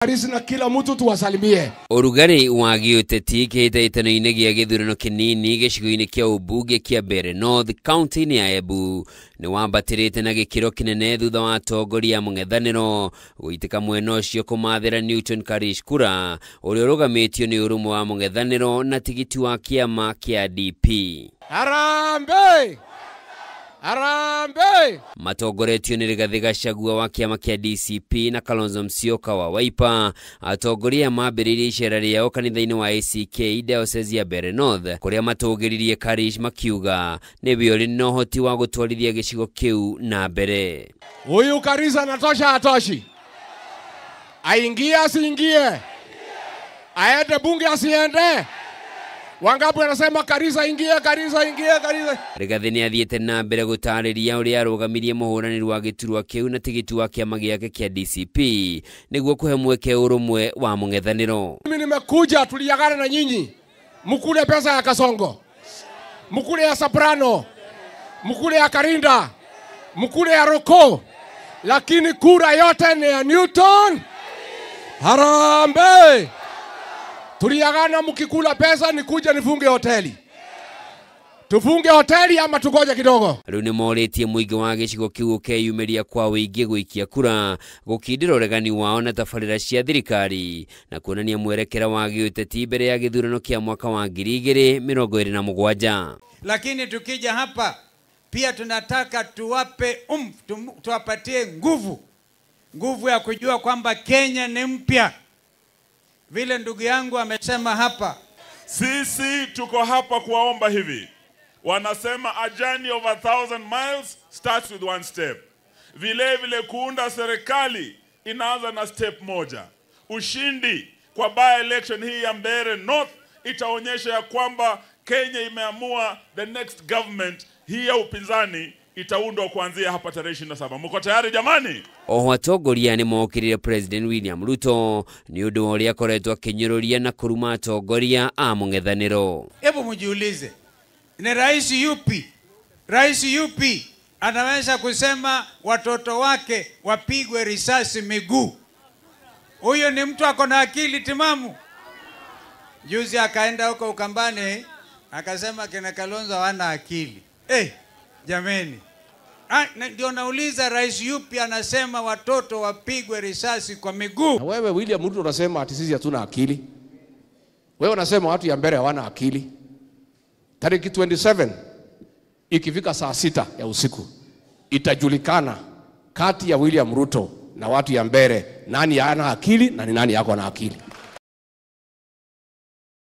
Karisa na kila mtu tuwasalimie. Urugari wagiuteti kihitaitano-ini gia githurano kinini gicigo-ini kia ubunge kia Mbeere North county-ini ya Embu ni wambatirite na gikiro kinene thutha wa atongoria a mung'ethaniro guitika mwena ucio kumathira Newton Karish kura uria urugamitio ni urumwe wa mung'ethaniro na tigiti wa kiama kia DP. Harambee! Harambee! Matongoretio ni Rigathi Gachagua wa kiama kia DCP na Kalonzo Musyoka wa Wiper. Atongoria mambiririe icera riao kanitha-ini wa ACK diocese ya Mbeere North kuria matugiririe Karish makiuga ni biori no hoti wa gutwarithia gicigo kiu na mbere. Huyu Karisa anatosha atoshi? Aingie asiingie? Aende bunge asiende? Wangapi wanasema Karisa ingie, Karisa ingie, Karisa? Rigathi ni athiete na mbere gutariria uria arugamirie muhuraniri wa giturwa kiu na tigiti wa kiama giake kia DCP niguo kuhe mweke urumwe wa mung'ethaniro. Mimi nimekuja tuliagana na nyinyi. Mkule pesa ya Kasongo, mkule ya Soprano, mkule ya Karinda, mkule ya Roko, lakini kura yote ni ya Newton. Harambee! Tuliagana mkikula pesa nikuja nifunge hoteli. Tufunge hoteli ama tugoje kidogo? Riu ni moretie muingi wa gicigo kiu keyumiria kwa wingi guikia kura gukindira uregani wao na tabarira cia thirikari na kuonania mwerekera wa giuteti mbere ya githurano kia mwaka wa 2027. Lakini tukija hapa pia tunataka tuwape tuwapatie nguvu ya kujua kwamba Kenya ni mpya. Vile ndugu yangu amesema hapa, sisi tuko hapa kuwaomba hivi. Wanasema a journey of 1,000 miles starts with one step. Vile kuunda serikali inaanza na step moja. Ushindi kwa by election hii ya Mbeere North itaonyesha ya kwamba Kenya imeamua the next government hii ya upinzani itaundwa kuanzia hapa tarehe 27. Mko tayari jamani? Oho atongoria ni mokirire President William Ruto ni undu uria akoretwo akinyururia na kuruma atongoria a mung'ethaniro. Hebu mjiulize, ni rais yupi anaweza kusema watoto wake wapigwe risasi miguu? Huyo ni mtu ako na akili timamu. Juzi akaenda huko Ukambani akasema kina Kalonzo hawana akili. Jameni. Ndio nauliza, rais yupi anasema watoto wapigwe risasi kwa miguu? Wewe William Ruto unasema ati sisi hatuna akili. Wewe unasema watu ya Mbeere hawana akili. Tariki 27 ikifika saa 6 ya usiku itajulikana kati ya William Ruto na watu ya Mbeere nani hana akili na ni nani yako na akili.